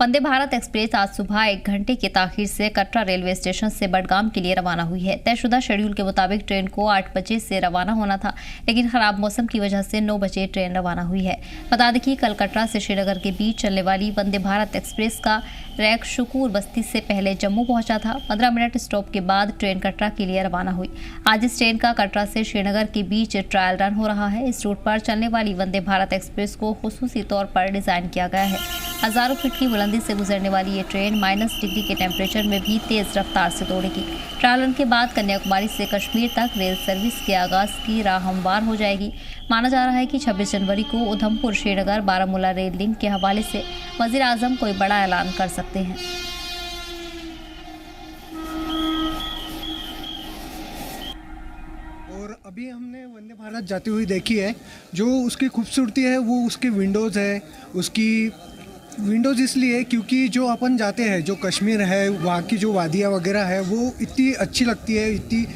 Vande Bharat express आज सुबह 1 घंटे की ताखीर से कटरा रेलवे स्टेशन से बडगाम के लिए रवाना हुई है। तयशुदा शेड्यूल के मुताबिक ट्रेन को 8 बजे से रवाना होना था, लेकिन खराब मौसम की वजह से 9 बजे ट्रेन रवाना हुई है। बता दें कि कल कटरा से श्रीनगर के बीच चलने वाली वंदे भारत एक्सप्रेस का रैक शुकूर बस्ती से पहले जम्मू पहुंचा था। 15 मिनट स्टॉप के बाद ट्रेन कटरा के लिए रवाना हुई। आज इस ट्रेन का कटरा से श्रीनगर के बीच ट्रायल रन हो रहा है। इस रूट पर चलने वाली वंदे भारत एक्सप्रेस को खुसूसी तौर पर डिजाइन किया गया है। हजारों फीट की बुलंदी से गुजरने वाली ये ट्रेन -डिग्री के टेम्परेचर में भी तेज रफ्तार से दौड़ेगी। ट्रायल रन के बाद कन्याकुमारी से कश्मीर तक रेल सर्विस के आगाज की राह हमवार हो जाएगी। माना जा रहा है कि 26 जनवरी को उधमपुर श्रीनगर बारामूला रेल लिंक के हवाले से वजीर आजम कोई बड़ा ऐलान कर सकते हैं। और अभी हमने वंदे भारत जाती हुई देखी है। जो उसकी खूबसूरती है वो उसकी विंडोज़ है। उसकी विंडोज़ इसलिए क्योंकि जो अपन जाते हैं, जो कश्मीर है, वहाँ की जो वादियाँ वगैरह है वो इतनी अच्छी लगती है, इतनी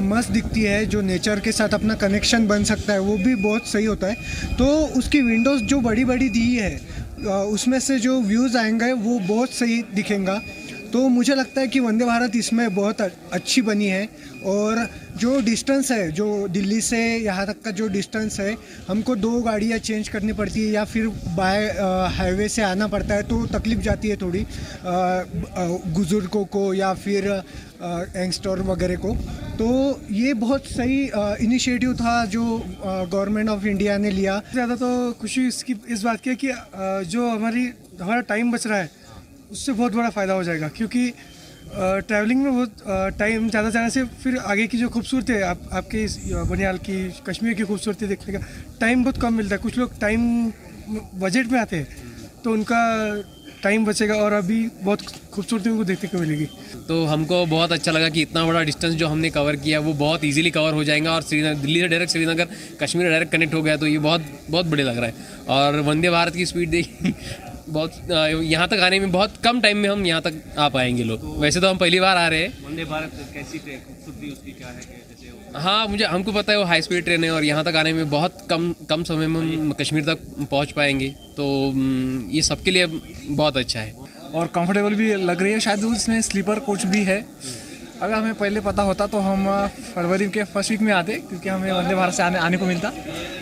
मस्त दिखती है। जो नेचर के साथ अपना कनेक्शन बन सकता है वो भी बहुत सही होता है। तो उसकी विंडोज़ जो बड़ी बड़ी दी है उसमें से जो व्यूज़ आएंगे वो बहुत सही दिखेंगा। तो मुझे लगता है कि वंदे भारत इसमें बहुत अच्छी बनी है। और जो डिस्टेंस है, जो दिल्ली से यहाँ तक का जो डिस्टेंस है, हमको 2 गाड़ियाँ चेंज करनी पड़ती है या फिर बाय हाईवे से आना पड़ता है, तो तकलीफ़ जाती है थोड़ी बुजुर्गों को या फिर यंगस्टर वगैरह को। तो ये बहुत सही इनिशिएटिव था जो गवर्नमेंट ऑफ इंडिया ने लिया। ज़्यादा तो खुशी इस बात की है कि जो हमारा टाइम बच रहा है उससे बहुत बड़ा फ़ायदा हो जाएगा, क्योंकि ट्रैवलिंग में बहुत टाइम ज़्यादा जाने से फिर आगे की जो खूबसूरती है आपके इस बनियाल की, कश्मीर की खूबसूरती देखने का टाइम बहुत कम मिलता है। कुछ लोग टाइम बजट में आते हैं तो उनका टाइम बचेगा और अभी बहुत खूबसूरती उनको देखने को मिलेगी। तो हमको बहुत अच्छा लगा कि इतना बड़ा डिस्टेंस जो हमने कवर किया वो बहुत इजीली कवर हो जाएगा और दिल्ली से डायरेक्ट श्रीनगर, कश्मीर से डायरेक्ट कनेक्ट हो गया, तो ये बहुत बढ़िया लग रहा है। और वंदे भारत की स्पीड देखी बहुत, यहाँ तक आने में बहुत कम टाइम में हम यहाँ तक आ पाएंगे लोग। वैसे तो हम पहली बार आ रहे हैं। वंदे भारत कैसी खूबसूरती उसकी क्या है, जैसे हाँ, हमको पता है वो हाई स्पीड ट्रेन है और यहाँ तक आने में बहुत कम समय में हम कश्मीर तक पहुँच पाएंगे। तो ये सबके लिए बहुत अच्छा है और कंफर्टेबल भी लग रही है। शायद उसमें स्लीपर कोच भी है। अगर हमें पहले पता होता तो हम फरवरी के फर्स्ट वीक में आते, क्योंकि हमें वंदे भारत से आने को मिलता।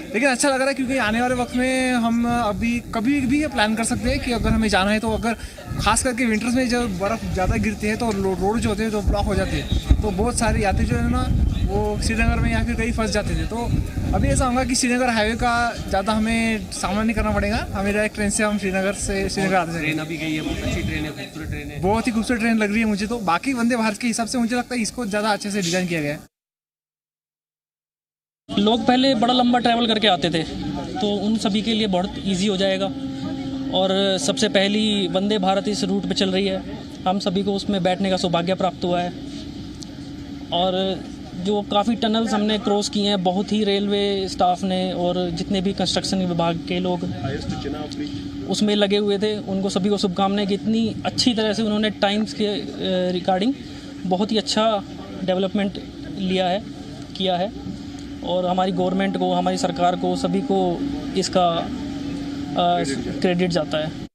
लेकिन अच्छा लग रहा है क्योंकि आने वाले वक्त में हम अभी कभी भी ये प्लान कर सकते हैं कि अगर हमें जाना है तो अगर खास करके विंटर्स में जब बर्फ़ ज़्यादा गिरती है तो रोड जो होते हैं तो ब्लॉक हो जाते हैं, तो बहुत सारे यात्री जो है ना वो श्रीनगर में या फिर कहीं फंस जाते थे। तो अभी ऐसा होगा कि श्रीनगर हाईवे का ज़्यादा हमें सामना नहीं करना पड़ेगा। हमें डायरेक्ट ट्रेन से हम श्रीनगर आते हैं। ट्रेन अभी गई है, बहुत अच्छी ट्रेन है, खूबसूरत ट्रेन है, बहुत ही खूबसूरत ट्रेन लग रही है मुझे। तो बाकी वंदे भारत के हिसाब से मुझे लगता है इसको ज़्यादा अच्छे से डिज़ाइन किया गया है। लोग पहले बड़ा लंबा ट्रैवल करके आते थे, तो उन सभी के लिए बहुत इजी हो जाएगा। और सबसे पहली वंदे भारत इस रूट पे चल रही है, हम सभी को उसमें बैठने का सौभाग्य प्राप्त हुआ है। और जो काफ़ी टनल्स हमने क्रॉस किए हैं, बहुत ही रेलवे स्टाफ ने और जितने भी कंस्ट्रक्शन विभाग के लोग उसमें लगे हुए थे, उनको सभी को शुभकामनाएं कि इतनी अच्छी तरह से उन्होंने टाइम्स के रिगार्डिंग बहुत ही अच्छा डेवलपमेंट किया है। और हमारी गवर्नमेंट को, हमारी सरकार को, सभी को इसका क्रेडिट जाता है।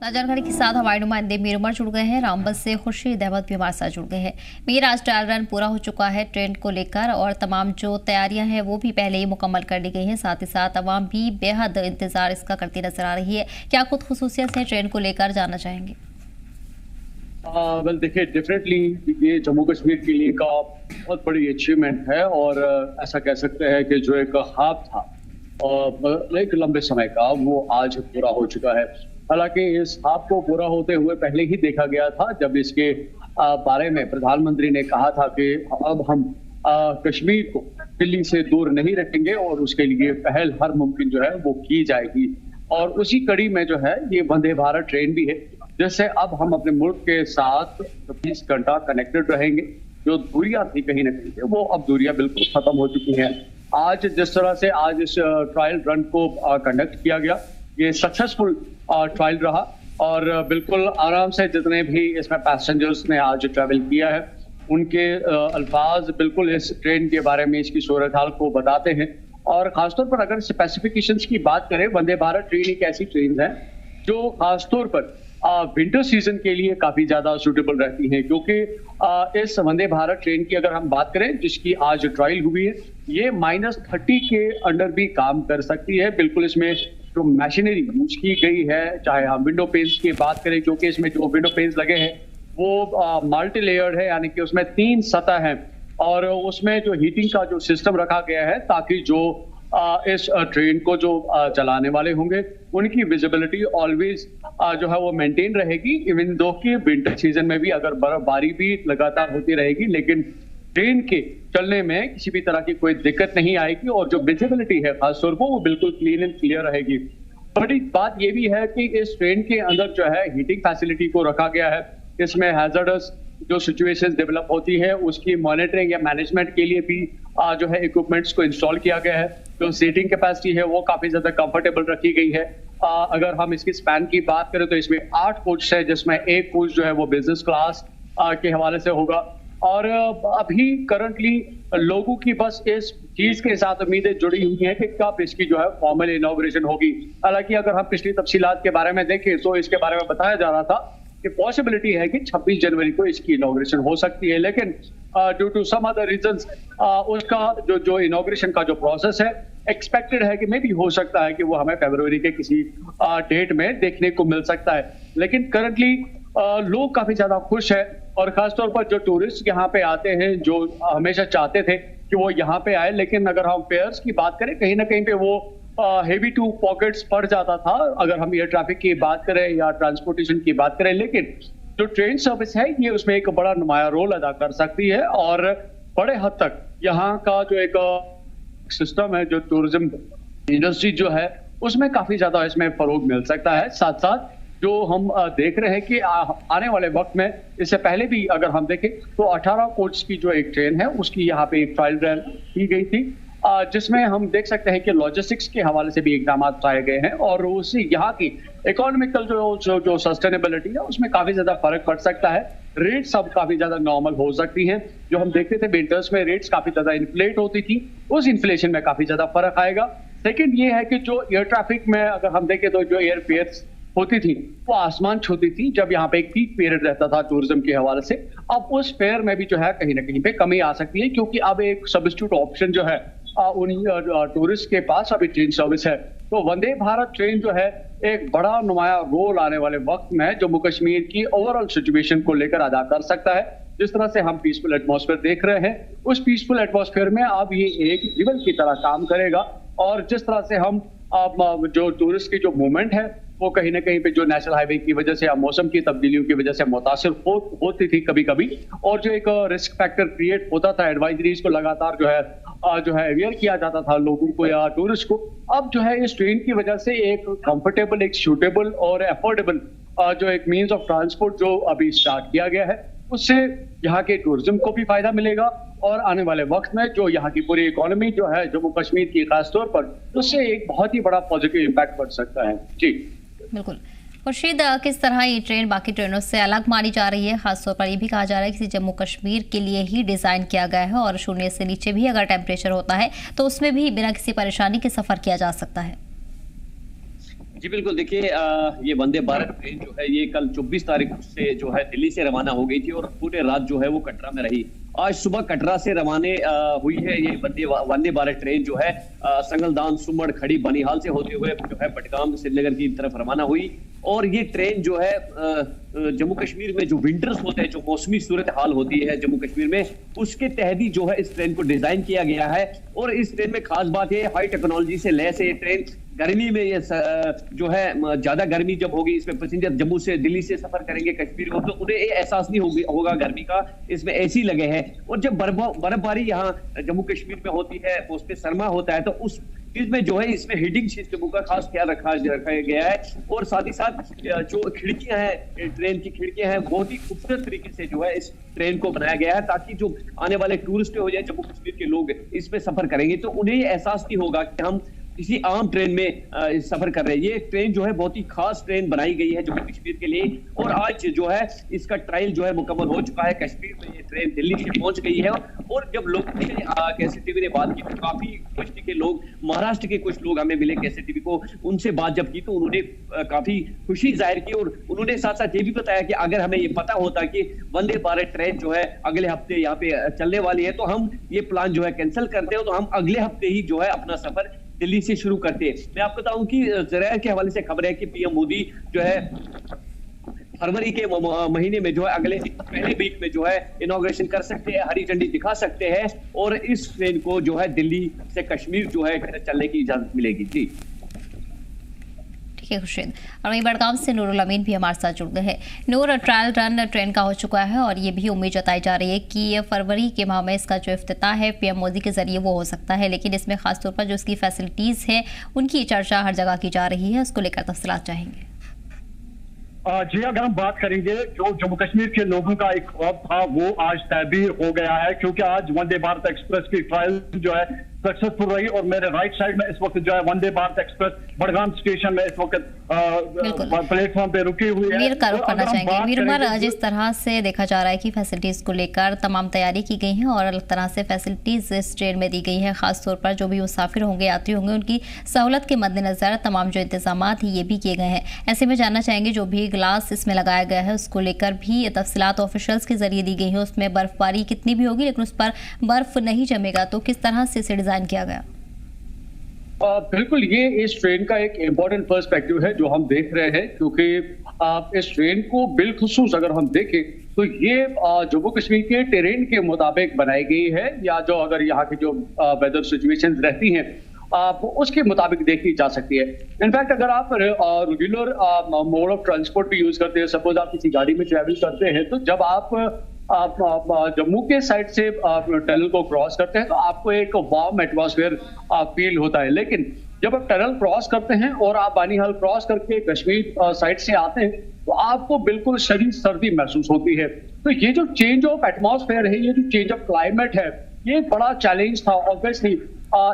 जानकारी के साथ हमारे नुमाइंदे मीर उमर जुड़ गए हैं। रामबन से खुर्शीद अहमद भी हमारे साथ जुड़ गए हैं। मीर, आज ट्रायल रन पूरा हो चुका है ट्रेन को लेकर और तमाम जो तैयारियां हैं वो भी पहले ही मुकम्मल कर ली गई हैं। साथ ही साथ अवाम भी बेहद इंतजार इसका करती नजर आ रही है। क्या कुछ खुसूसियत है ट्रेन को लेकर, जानना चाहेंगे? वेल देखिए, डेफिनेटली ये जम्मू कश्मीर के लिए का बहुत बड़ी अचीवमेंट है और ऐसा कह सकते हैं कि जो एक ख्वाब था और एक लंबे समय का, वो आज पूरा हो चुका है। हालांकि इस ख्वाब को पूरा होते हुए पहले ही देखा गया था जब इसके बारे में प्रधानमंत्री ने कहा था कि अब हम कश्मीर को दिल्ली से दूर नहीं रखेंगे और उसके लिए पहल हर मुमकिन जो है वो की जाएगी। और उसी कड़ी में जो है ये वंदे भारत ट्रेन भी है, जिससे अब हम अपने मुल्क के साथ 24 घंटा कनेक्टेड रहेंगे। जो दूरियां थी कहीं ना कहीं वो अब दूरियां बिल्कुल खत्म हो चुकी हैं। आज जिस तरह से आज इस ट्रायल रन को कंडक्ट किया गया, ये सक्सेसफुल ट्रायल रहा और बिल्कुल आराम से जितने भी इसमें पैसेंजर्स ने आज ट्रैवल किया है उनके अल्फाज बिल्कुल इस ट्रेन के बारे में, इसकी सूरत हाल को बताते हैं। और खासतौर पर अगर स्पेसिफिकेशंस की बात करें, वंदे भारत ट्रेन एक ऐसी ट्रेन है जो खासतौर पर विंटर सीजन के लिए काफी ज्यादा सूटेबल रहती हैं, क्योंकि इस वंदे भारत ट्रेन की अगर हम बात करें जिसकी आज ट्रायल हुई है, ये -30 के अंडर भी काम कर सकती है। बिल्कुल इसमें जो मशीनरी यूज की गई है, चाहे हम विंडो पेन्स की बात करें, क्योंकि इसमें जो विंडो पेन्स लगे हैं वो मल्टी लेयर्ड है, यानी कि उसमें 3 सतह है और उसमें जो हीटिंग का जो सिस्टम रखा गया है ताकि जो इस ट्रेन को जो चलाने वाले होंगे उनकी विजिबिलिटी ऑलवेज जो है वो मेंटेन रहेगी, इवन दो कि विंटर सीजन में भी अगर बर्फबारी भी लगातार होती रहेगी, लेकिन ट्रेन के चलने में किसी भी तरह की कोई दिक्कत नहीं आएगी और जो विजिबिलिटी है खासतौर पर वो बिल्कुल क्लीन एंड क्लियर रहेगी। बड़ी बात ये भी है कि इस ट्रेन के अंदर जो है हीटिंग फैसिलिटी को रखा गया है, इसमें हैजर्डस जो सिचुएशंस डेवलप होती है उसकी मॉनिटरिंग या मैनेजमेंट के लिए भी जो है इक्विपमेंट्स को इंस्टॉल किया गया है। जो सीटिंग कैपेसिटी है वो काफी ज्यादा कंफर्टेबल रखी गई है। अगर हम इसकी स्पैन की बात करें तो इसमें 8 कोच है, जिसमें एक कोच जो है वो बिजनेस क्लास के हवाले से होगा और अभी करंटली लोगों की बस इस चीज के साथ उम्मीदें जुड़ी हुई हैं कि कब इसकी जो है फॉर्मल इनॉग्रेशन होगी। हालांकि अगर हम पिछली तफसीलात के बारे में देखें तो इसके बारे में बताया जा रहा था कि पॉसिबिलिटी है कि 26 जनवरी को इसकी इनॉग्रेशन हो सकती है, लेकिन due to some other reasons उसका जो इनॉग्रेशन का जो प्रोसेस है एक्सपेक्टेड है कि मे भी हो सकता है कि वो हमें फरवरी के किसी डेट में देखने को मिल सकता है। लेकिन करंटली लोग काफी ज्यादा खुश है और खासतौर पर जो टूरिस्ट यहाँ पे आते हैं जो हमेशा चाहते थे कि वो यहाँ पे आए, लेकिन अगर हम फेयर्स की बात करें कहीं ना कहीं पे वो हेवी टू पॉकेट्स पड़ जाता था अगर हम एयर ट्रैफिक की बात करें या ट्रांसपोर्टेशन की बात करें। लेकिन जो ट्रेन सर्विस है ये उसमें एक बड़ा नुमाया रोल अदा कर सकती है और बड़े हद तक यहाँ का जो एक सिस्टम है, जो टूरिज्म इंडस्ट्री जो है उसमें काफी ज्यादा इसमें फरोग मिल सकता है। साथ साथ जो हम देख रहे हैं कि आने वाले वक्त में, इससे पहले भी अगर हम देखें तो 18 कोच की जो एक ट्रेन है उसकी यहाँ पे एक ट्रायल रन की गई थी, जिसमें हम देख सकते हैं कि लॉजिस्टिक्स के हवाले से भी इकदाम उठाए गए हैं और उससे यहाँ की इकोनॉमिकल जो सस्टेनेबिलिटी है उसमें काफी ज्यादा फर्क पड़ सकता है। रेट्स सब काफी ज्यादा नॉर्मल हो सकती हैं। जो हम देखते थे विंटर्स में रेट्स काफी ज्यादा इन्फ्लेट होती थी, उस इन्फ्लेशन में काफी ज्यादा फर्क आएगा। सेकेंड ये है कि जो एयर ट्रैफिक में अगर हम देखें तो जो एयर फेयर्स होती थी वो आसमान छूती थी जब यहाँ पे एक पीक पीरियड रहता था टूरिज्म के हवाले से। अब उस फेयर में भी जो है कहीं ना कहीं पे कमी आ सकती है, क्योंकि अब एक सब्स्टिट्यूट ऑप्शन जो है उन टूरिस्ट के पास अभी ट्रेन सर्विस है। तो वंदे भारत ट्रेन जो है एक बड़ा नुमाया रोल आने वाले वक्त में जम्मू कश्मीर की ओवरऑल सिचुएशन को लेकर अदा कर सकता है। जिस तरह से हम पीसफुल एटमॉस्फेयर देख रहे हैं, उस पीसफुल एटमॉस्फेयर में अब ये एक रिवर की तरह काम करेगा और जिस तरह से हम जो टूरिस्ट की जो मूवमेंट है वो कहीं ना कहीं पे जो नेशनल हाईवे की वजह से या मौसम की तब्दीलियों की वजह से मुतासिर होती थी कभी कभी, और जो एक रिस्क फैक्टर क्रिएट होता था, एडवाइजरीज को लगातार जो है अवेयर किया जाता था लोगों को या टूरिस्ट को, अब जो है इस ट्रेन की वजह से एक कंफर्टेबल, एक सूटेबल और अफोर्डेबल जो एक मीन्स ऑफ ट्रांसपोर्ट जो अभी स्टार्ट किया गया है, उससे यहाँ के टूरिज्म को भी फायदा मिलेगा और आने वाले वक्त में जो यहाँ की पूरी इकोनॉमी जो है जम्मू कश्मीर की खासतौर पर, उससे एक बहुत ही बड़ा पॉजिटिव इम्पैक्ट पड़ सकता है। जी बिल्कुल। खुर्शीद, किस तरह ये ट्रेन बाकी ट्रेनों से अलग मानी जा रही है? खासतौर पर ये भी कहा जा रहा है कि जम्मू कश्मीर के लिए ही डिज़ाइन किया गया है और 0 से नीचे भी अगर टेम्परेचर होता है तो उसमें भी बिना किसी परेशानी के सफ़र किया जा सकता है। जी बिल्कुल, देखिए ये वंदे भारत ट्रेन जो है ये कल 24 तारीख से जो है दिल्ली से रवाना हो गई थी और पूरे रात जो है वो कटरा में रही। आज सुबह कटरा से रवाने हुई है ये वंदे भारत ट्रेन जो है संगलदान, सुमड़, खड़ी, बनिहाल से होते हुए जो है बडगाम, श्रीनगर की तरफ रवाना हुई। और ये ट्रेन जो है जम्मू कश्मीर में जो विंटर्स होते हैं, जो मौसमी सूरत हाल होती है जम्मू कश्मीर में, उसके तहत ही जो है इस ट्रेन को डिजाइन किया गया है। और इस ट्रेन में खास बात है हाई टेक्नोलॉजी से लैस है ये ट्रेन। गर्मी में ये जो है ज्यादा गर्मी जब होगी, इसमें पैसेंजर जम्मू से दिल्ली से सफर करेंगे कश्मीर को, तो उन्हें ये एहसास नहीं होगा गर्मी का। इसमें एसी लगे हैं और जब बर्फबारी यहाँ जम्मू कश्मीर में होती है, उस पर सरमा होता है, तो उस चीज में जो है इसमें हीटिंग सिस्टम का खास ख्याल रखा गया है। और साथ ही साथ जो खिड़कियां हैं, ट्रेन की खिड़कियां हैं, बहुत ही खूबसूरत तरीके से जो है इस ट्रेन को बनाया गया है, ताकि जो आने वाले टूरिस्ट हो जाए जम्मू कश्मीर के लोग इसमें सफर करेंगे तो उन्हें एहसास नहीं होगा कि हम किसी आम ट्रेन में सफर कर रहे हैं। ये ट्रेन जो है बहुत ही खास ट्रेन बनाई गई है जम्मू कश्मीर के लिए, और आज जो है इसका ट्रायल जो है मुकम्मल हो चुका है। कश्मीर में ये ट्रेन दिल्ली से पहुंच गई है, और जब लोग KCTV ने बात की तो काफी खुश के लोग, महाराष्ट्र के कुछ लोग हमें मिले KCTV को, उनसे बात जब की तो उन्होंने काफी खुशी जाहिर की, और उन्होंने साथ साथ ये भी बताया कि अगर हमें ये पता होता कि वंदे भारत ट्रेन जो है अगले हफ्ते यहाँ पे चलने वाली है तो हम ये प्लान जो है कैंसिल करते हो, तो हम अगले हफ्ते ही जो है अपना सफर दिल्ली से शुरू करते हैं। मैं आपको बताऊं कि ज़राए के हवाले से खबर है कि पीएम मोदी जो है फरवरी के महीने में जो है अगले पहले वीक में जो है इनॉग्रेशन कर सकते हैं, हरी झंडी दिखा सकते हैं, और इस ट्रेन को जो है दिल्ली से कश्मीर जो है चलने की इजाजत मिलेगी। जी ठीक है खुर्शीद। और वहीं बड़गाम से नूरुल अमीन भी हमारे साथ जुड़ गए हैं। नूर, ट्रायल रन ट्रेन का हो चुका है और ये भी उम्मीद जताई जा रही है कि फरवरी के माह में इसका जो इफ्तिताह है पीएम मोदी के जरिए वो हो सकता है, लेकिन इसमें खासतौर पर जो इसकी फैसिलिटीज़ है उनकी चर्चा हर जगह की जा रही है, उसको लेकर तफसीलात चाहेंगे। जी, अगर हम बात करेंगे जो जम्मू कश्मीर के लोगों का एक ख्वाब था वो आज ताबीर हो गया है, क्योंकि आज वंदे भारत एक्सप्रेस की ट्रायल जो है सक्सेसफुल रही, और मेरे राइट साइड में इस वक्त जो है वंदे भारत एक्सप्रेस बड़गाम स्टेशन में इस वक्त प्लेटफॉर्म पे रुकी हुई है। मीर का रुख करना चाहेंगे। मीर उमर, जिस तरह से देखा जा रहा है कि फैसिलिटीज को लेकर तमाम तैयारी की गई है और अलग तरह से फैसिलिटीज इस ट्रेन में दी गई है, खासतौर पर जो भी मुसाफिर होंगे, यात्री होंगे, उनकी सहूलत के मद्देनजर तमाम जो इंतजाम हैं ये भी किए गए हैं। ऐसे में जानना चाहेंगे जो भी ग्लास इसमें लगाया गया है उसको लेकर भी तफसीलात ऑफिशियल्स के जरिए दी गई है, उसमें बर्फबारी कितनी भी होगी लेकिन उस पर बर्फ नहीं जमेगा, तो किस तरह से इसे डिजाइन किया गया? बिल्कुल, ये इस ट्रेन का एक इम्पोर्टेंट पर्सपेक्टिव है जो हम देख रहे हैं, क्योंकि इस ट्रेन को बिलखुसूस अगर हम देखें तो ये जम्मू कश्मीर के टेरेन के मुताबिक बनाई गई है, या जो अगर यहाँ की जो वेदर सिचुएशंस रहती हैं उसके मुताबिक देखी जा सकती है। इनफैक्ट अगर आप रेगुलर मोड ऑफ ट्रांसपोर्ट भी यूज करते हैं, सपोज आप किसी गाड़ी में ट्रैवल करते हैं, तो जब आप जम्मू के साइड से टनल को क्रॉस करते हैं तो आपको एक वार्म एटमॉस्फेयर फील होता है, लेकिन जब आप टनल क्रॉस करते हैं और आप बानीहाल क्रॉस करके कश्मीर साइड से आते हैं तो आपको बिल्कुल शदीद सर्दी महसूस होती है। तो ये जो चेंज ऑफ एटमॉस्फेयर है, ये जो चेंज ऑफ क्लाइमेट है, ये एक बड़ा चैलेंज था ऑब्वियसली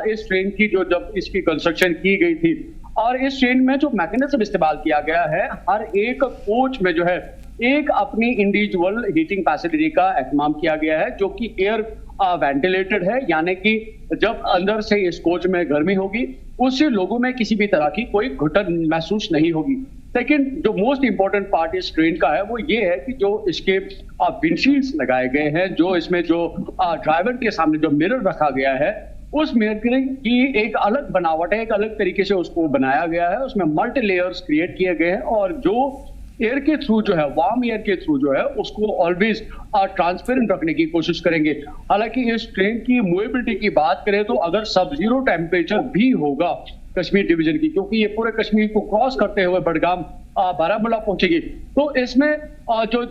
इस ट्रेन की जो जब इसकी कंस्ट्रक्शन की गई थी। और इस ट्रेन में जो मैकेनिज्म इस्तेमाल किया गया है, हर एक कोच में जो है एक अपनी इंडिविजुअल हीटिंग फैसिलिटी का एहतमाम किया गया है, जो कि एयर वेंटिलेटेड है, यानी कि जब अंदर से इस कोच में गर्मी होगी उससे लोगों में किसी भी तरह की कोई घुटन महसूस नहीं होगी। सेकेंड, जो मोस्ट इंपॉर्टेंट पार्ट इस ट्रेन का है वो ये है कि जो इसके विंडशील्ड्स लगाए गए हैं, जो इसमें जो ड्राइवर के सामने जो मिरर रखा गया है, उस मिरर की एक अलग बनावट है, एक अलग तरीके से उसको बनाया गया है, उसमें मल्टी लेयर्स क्रिएट किए गए हैं, और जो एयर के थ्रू जो है, वार्म एयर के थ्रू जो है, उसको ऑलवेज ट्रांसपेरेंट रखने की कोशिश करेंगे। हालांकि इस ट्रेन की मूवेबिलिटी की बात करें तो अगर सब जीरो टेम्परेचर भी होगा कश्मीर डिवीजन की, क्योंकि ये पूरे कश्मीर को क्रॉस करते हुए बडगाम बारामूला पहुंचेगी, तो इसमें जो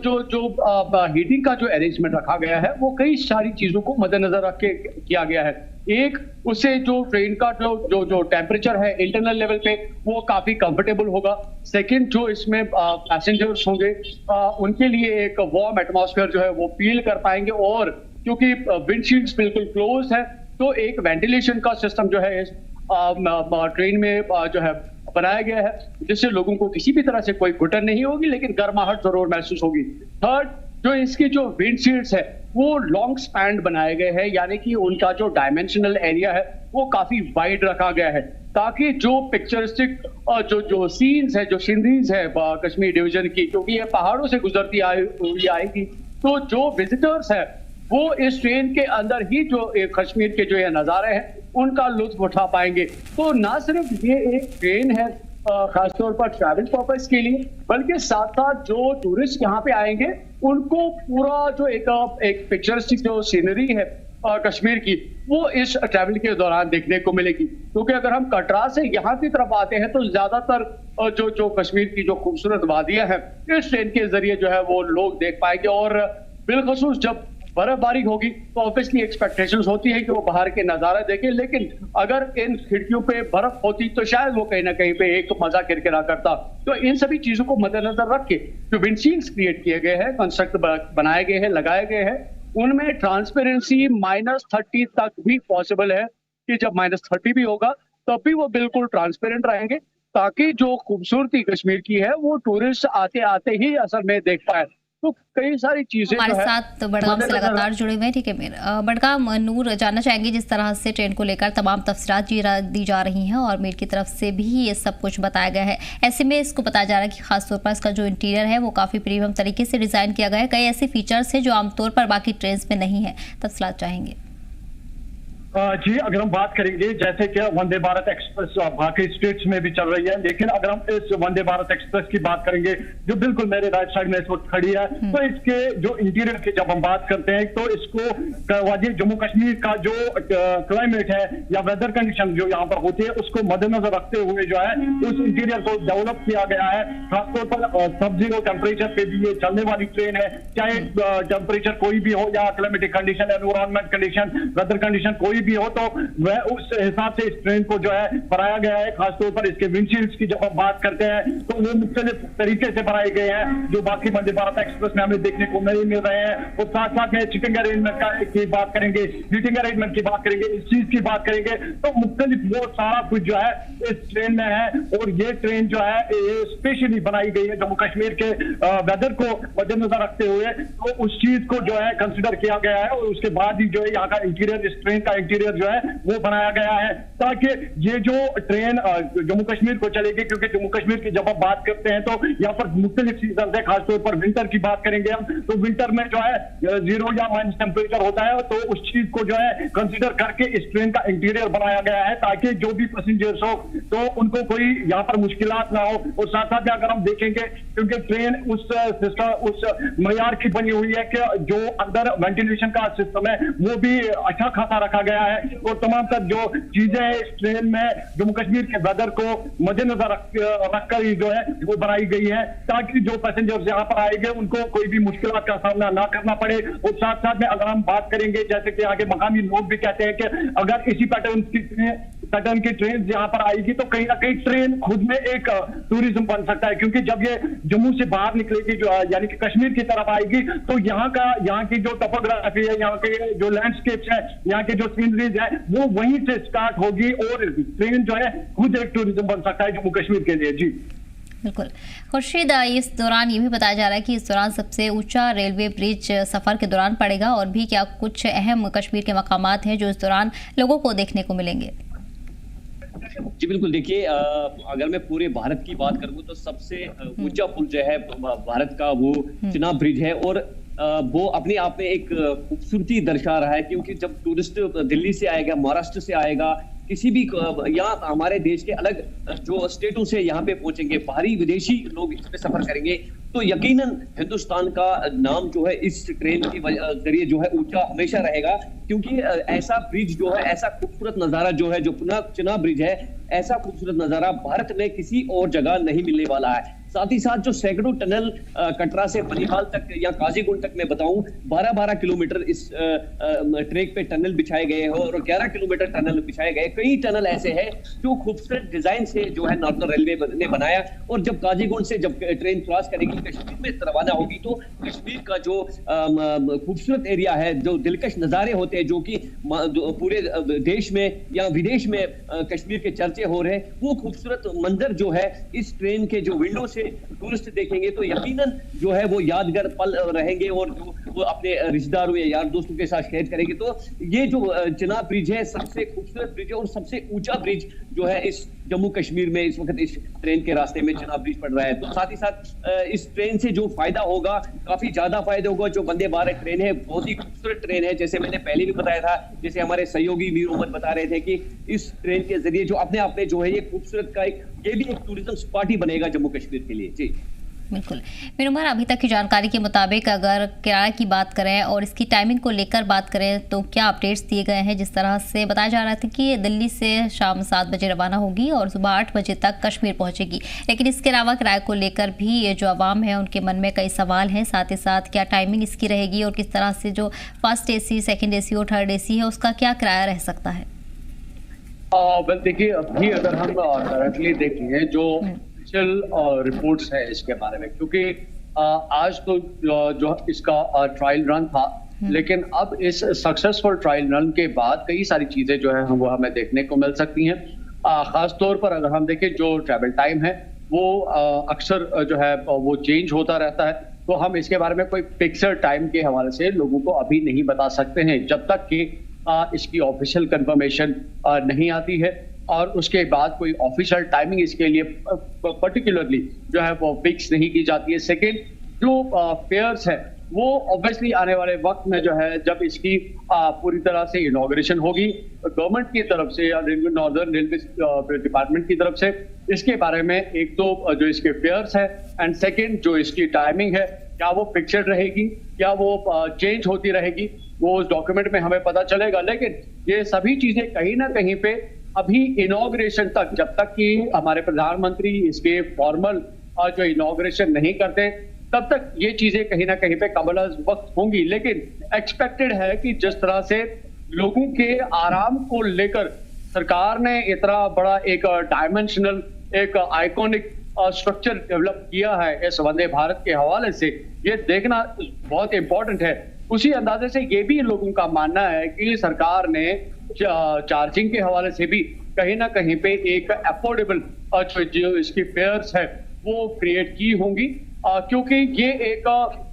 हीटिंग का जो अरेंजमेंट रखा गया है वो कई सारी चीजों को मद्देनजर रख के किया गया है। एक, उससे जो ट्रेन का जो टेम्परेचर है इंटरनल लेवल पे वो काफी कंफर्टेबल होगा। सेकंड, जो इसमें पैसेंजर्स होंगे उनके लिए एक वार्म एटमॉस्फेयर जो है वो फील कर पाएंगे, और क्योंकि विंडशील्ड्स बिल्कुल क्लोज है तो एक वेंटिलेशन का सिस्टम जो है ट्रेन में जो है बनाया गया है, जिससे लोगों को किसी भी तरह से कोई घुटन नहीं होगी, लेकिन गर्माहट जरूर महसूस होगी। थर्ड, जो इसकी जो विंडशील्ड्स है वो लॉन्ग स्पैन बनाए गए हैं, यानी कि उनका जो डायमेंशनल एरिया है वो काफी वाइड रखा गया है, ताकि जो पिक्चरिस्टिक जो सीन्स है, जो सीनरीज है कश्मीर डिवीजन की, क्योंकि ये पहाड़ों से गुजरती हुई आएगी, तो जो विजिटर्स है वो इस ट्रेन के अंदर ही जो कश्मीर के जो ये नज़ारे हैं उनका लुत्फ उठा पाएंगे। तो ना सिर्फ ये एक ट्रेन है खासतौर पर ट्रैवल पर्पस के लिए, बल्कि साथ साथ जो टूरिस्ट यहाँ पे आएंगे उनको पूरा जो एक पिक्चरिस्टिक जो सीनरी है कश्मीर की, वो इस ट्रैवल के दौरान देखने को मिलेगी। क्योंकि अगर हम कटरा से यहाँ की तरफ आते हैं तो ज्यादातर जो कश्मीर की जो खूबसूरत वादियां हैं इस ट्रेन के जरिए जो है वो लोग देख पाएंगे, और बिलखसूस जब बर्फबारी होगी तो ऑब्वियसली एक्सपेक्टेशंस होती है कि वो बाहर के नजारा देखें, लेकिन अगर इन खिड़कियों पे बर्फ होती तो शायद वो कहीं ना कहीं पे एक मजा किरकिरा करता। तो इन सभी चीजों को मद्देनजर रख के जो विंडशील्ड्स क्रिएट किए गए हैं, कंस्ट्रक्ट बनाए गए हैं, लगाए गए हैं, उनमें ट्रांसपेरेंसी -30 तक भी पॉसिबल है कि जब -30 भी होगा तब भी वो बिल्कुल ट्रांसपेरेंट रहेंगे, ताकि जो खूबसूरती कश्मीर की है वो टूरिस्ट आते आते ही असल में देख पाए। तो कई सारी चीजें हमारे साथ बडगाम से लगातार जुड़े हुए हैं। ठीक है मीर, बडगाम नूर जानना चाहेंगे जिस तरह से ट्रेन को लेकर तमाम तफसीलात दी जा रही हैं और मीर की तरफ से भी ये सब कुछ बताया गया है, ऐसे में इसको बताया जा रहा है कि खासतौर पर इसका जो इंटीरियर है वो काफ़ी प्रीमियम तरीके से डिज़ाइन किया गया है, कई ऐसे फीचर्स हैं जो आमतौर पर बाकी ट्रेन में नहीं है, तफसीलात चाहेंगे। जी, अगर हम बात करेंगे जैसे कि वंदे भारत एक्सप्रेस बाकी स्टेट्स में भी चल रही है, लेकिन अगर हम इस वंदे भारत एक्सप्रेस की बात करेंगे जो बिल्कुल मेरे राइट साइड में इस वक्त खड़ी है, तो इसके जो इंटीरियर की जब हम बात करते हैं तो इसको वादी जम्मू कश्मीर का जो क्लाइमेट है या वेदर कंडीशन जो यहाँ पर होती है उसको मद्देनजर रखते हुए जो है उस इंटीरियर को डेवलप किया गया है। खासतौर पर सब जीरो टेम्परेचर पे भी ये चलने वाली ट्रेन है, चाहे टेम्परेचर कोई भी हो या climatic condition, environment condition, weather condition कोई भी हो, तो वह उस हिसाब से इस ट्रेन को जो है बनाया गया है। खासतौर पर इसके विंडशील्ड्स की जब हम बात करते हैं तो वो मुख्तलिफ तरीके से बनाए गए हैं जो बाकी वंदे भारत एक्सप्रेस में हमें देखने को नहीं मिल रहे हैं। और साथ साथ में सीटिंग अरेंजमेंट की बात करेंगे, सीटिंग अरेंजमेंट की बात करेंगे, इस चीज की बात करेंगे, तो मुख्तलिफ वो सारा कुछ जो है इस ट्रेन में है। और ये ट्रेन जो है ये स्पेशली बनाई गई है जम्मू कश्मीर के वेदर को मद्देनजर रखते हुए, तो उस चीज को जो है कंसिडर किया गया है और उसके बाद ही जो है यहाँ का इंटीरियर, इस ट्रेन का इंटीरियर जो है वो बनाया गया है ताकि ये जो ट्रेन जम्मू कश्मीर को चलेगी, क्योंकि जम्मू कश्मीर की जब आप बात करते हैं तो यहाँ पर मुख्तलिफ सीजन है। खासतौर पर विंटर की बात करेंगे हम, तो विंटर में जो है 0 या माइनस टेम्परेचर होता है, तो उस चीज को जो है कंसिडर करके इस ट्रेन का इंटीरियर बनाया गया है ताकि जो भी पैसेंजर्स हो तो उनको कोई यहाँ पर मुश्किलात ना हो। और साथ साथ में अगर हम देखेंगे क्योंकि ट्रेन उस सिस्टम उस मयार की बनी हुई है कि जो अंदर वेंटिलेशन का सिस्टम है वो भी अच्छा खासा रखा गया है और तमाम तक जो चीजें हैं इस ट्रेन में जम्मू कश्मीर के वेदर को मद्देनजर रखकर ही जो है वो बनाई गई है ताकि जो पैसेंजर्स यहाँ पर आएंगे उनको कोई भी मुश्किलात का सामना ना करना पड़े। और साथ साथ में अगर हम बात करेंगे जैसे कि आगे मकामी लोग भी कहते हैं कि अगर इसी पैटर्न की ट्रेन यहाँ पर आएगी तो कहीं ना कहीं ट्रेन खुद में एक टूरिज्म बन सकता है, क्योंकि जब ये जम्मू से बाहर निकलेगी जो यानी कि कश्मीर की तरफ आएगी तो यहाँ की जो टोपोग्राफी है, यहाँ के जो लैंडस्केप्स है, यहाँ के जो सीनरीज है वो वहीं से स्टार्ट होगी और ट्रेन जो है खुद एक टूरिज्म बन सकता है जम्मू कश्मीर के लिए। जी बिल्कुल खुर्शीद, इस दौरान ये भी बताया जा रहा है कि इस दौरान सबसे ऊंचा रेलवे ब्रिज सफर के दौरान पड़ेगा और भी क्या कुछ अहम कश्मीर के मकामात हैं जो इस दौरान लोगों को देखने को मिलेंगे? जी बिल्कुल, देखिए अगर मैं पूरे भारत की बात करूँ तो सबसे ऊंचा पुल जो है भारत का वो चिनाब ब्रिज है और वो अपने आप में एक खूबसूरती दर्शा रहा है, क्योंकि जब टूरिस्ट दिल्ली से आएगा, महाराष्ट्र से आएगा, किसी भी यहाँ हमारे देश के अलग जो स्टेटों से यहाँ पे पहुंचेंगे, बाहरी विदेशी लोग इसमें सफर करेंगे तो यकीनन हिंदुस्तान का नाम जो है इस ट्रेन के जरिए जो है ऊंचा हमेशा रहेगा, क्योंकि ऐसा ब्रिज जो है, ऐसा खूबसूरत नजारा जो है जो चिनाब ब्रिज है, ऐसा खूबसूरत नजारा भारत में किसी और जगह नहीं मिलने वाला है। साथ ही साथ जो सैकड़ों टनल कटरा से बनिहाल तक या काजीगुंड तक मैं बताऊं 12-12 किलोमीटर इस ट्रैक पे टनल बिछाए गए हैं और 11 किलोमीटर टनल बिछाए गए। कई टनल ऐसे हैं जो खूबसूरत डिजाइन से जो है नॉर्दर्न रेलवे ने बनाया और जब काजीगुंड से जब ट्रेन क्रॉस करेगी कश्मीर में रवाना होगी तो कश्मीर का जो खूबसूरत एरिया है, जो दिलकश नजारे होते हैं जो कि पूरे देश में या विदेश में कश्मीर के चर्चे हो रहे हैं, वो खूबसूरत मंजर जो है इस ट्रेन के जो विंडो से टूरिस्ट देखेंगे तो यकीनन जो है वो यादगार पल रहेंगे और वो अपने रिश्तेदारों या यार दोस्तों के साथ शेयर करेंगे। तो ये जो चिनाब ब्रिज है सबसे खूबसूरत ब्रिज है और सबसे ऊंचा ब्रिज जो है इस जम्मू कश्मीर में इस वक्त इस ट्रेन के रास्ते में चिनाब ब्रिज पड़ रहा है। तो साथ ही साथ इस ट्रेन से जो फायदा होगा, काफी ज्यादा फायदा होगा। जो वंदे भारत ट्रेन है बहुत ही खूबसूरत ट्रेन है, जैसे मैंने पहले भी बताया था, जैसे हमारे सहयोगी मीर मोहम्मद बता रहे थे कि इस ट्रेन के जरिए जो अपने आप में जो है ये खूबसूरत का ये भी एक टूरिज्म स्पॉट ही बनेगा जम्मू कश्मीर के लिए। जी बिल्कुल मीर उमर, अभी तक की जानकारी के मुताबिक अगर किराए की बात करें और इसकी टाइमिंग को लेकर बात करें तो क्या अपडेट्स दिए गए हैं? जिस तरह से बताया जा रहा था कि दिल्ली से शाम 7 बजे रवाना होगी और सुबह 8 बजे तक कश्मीर पहुंचेगी, लेकिन इसके अलावा किराए को लेकर भी ये जो आवाम है उनके मन में कई सवाल हैं। साथ ही साथ क्या टाइमिंग इसकी रहेगी और किस तरह से जो फर्स्ट AC, सेकेंड AC और थर्ड AC है उसका क्या किराया रह सकता है? देखिए अभी अगर हम करंटली देखें जो रिपोर्ट्स है इसके बारे में, क्योंकि आज तो जो इसका ट्रायल रन था, लेकिन अब इस सक्सेसफुल ट्रायल रन के बाद कई सारी चीजें जो है वो हमें देखने को मिल सकती हैं। खास तौर पर अगर हम देखें जो ट्रैवल टाइम है वो अक्सर जो है वो चेंज होता रहता है, तो हम इसके बारे में कोई फिक्सड टाइम के हवाले से लोगों को अभी नहीं बता सकते हैं जब तक कि इसकी ऑफिशियल कंफर्मेशन नहीं आती है और उसके बाद कोई ऑफिशियल टाइमिंग इसके लिए पर्टिकुलरली जो है वो फिक्स नहीं की जाती है। सेकेंड, जो फेयर्स है वो ऑब्वियसली आने वाले वक्त में जो है जब इसकी पूरी तरह से इनॉग्रेशन होगी गवर्नमेंट की तरफ से या नॉर्दर्न रेलवे डिपार्टमेंट की तरफ से, इसके बारे में एक तो जो इसके फेयर्स है एंड सेकंड जो इसकी टाइमिंग है क्या वो फिक्स्ड रहेगी, क्या वो चेंज होती रहेगी, वो उस डॉक्यूमेंट में हमें पता चलेगा। लेकिन ये सभी चीजें कहीं ना कहीं पे अभी इनॉग्रेशन तक, जब तक कि हमारे प्रधानमंत्री इसके फॉर्मल जो इनॉग्रेशन नहीं करते तब तक ये चीजें कहीं ना कहीं पे कबल वक्त होंगी। लेकिन एक्सपेक्टेड है कि जिस तरह से लोगों के आराम को लेकर सरकार ने इतना बड़ा एक डायमेंशनल एक आइकॉनिक स्ट्रक्चर डेवलप किया है इस वंदे भारत के हवाले से, ये देखना बहुत इंपॉर्टेंट है। उसी अंदाजे से ये भी लोगों का मानना है कि सरकार ने चार्जिंग के हवाले से भी कहीं ना कहीं पे एक अफोर्डेबल जो इसकी फेयर्स है वो क्रिएट की होंगी, क्योंकि ये एक